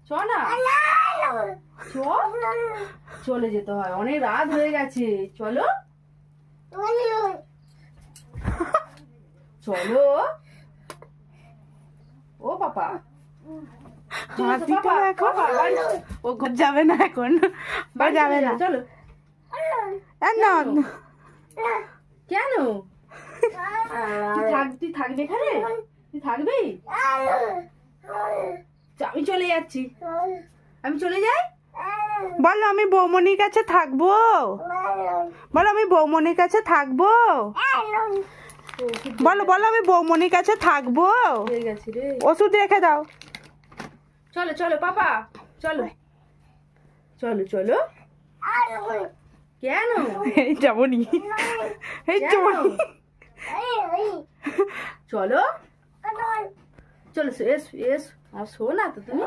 চ না, চলে যেতে হয়, অনেক রাত হয়ে গেছে। চলো চলো ও পাপা, ও যাবে না এখন, যাবে না। চলো। কেন তুই থাকবি এখানে? তুই থাকবি? আমি চলে যাচ্ছি, আমি চলে যাই। বলো আমি বৌমনির কাছে থাকবো, বলো আমি বৌমনির কাছে থাকবো, বলো বলো আমি বৌমনির কাছে থাকবো। ওষুধ রেখে দাও। চলো চলো পাপা, চলো চলো চলো। কেন? এই যাবনি, এই যাবনি। চলো চলো, এস এস, আর শো না তো তুমি।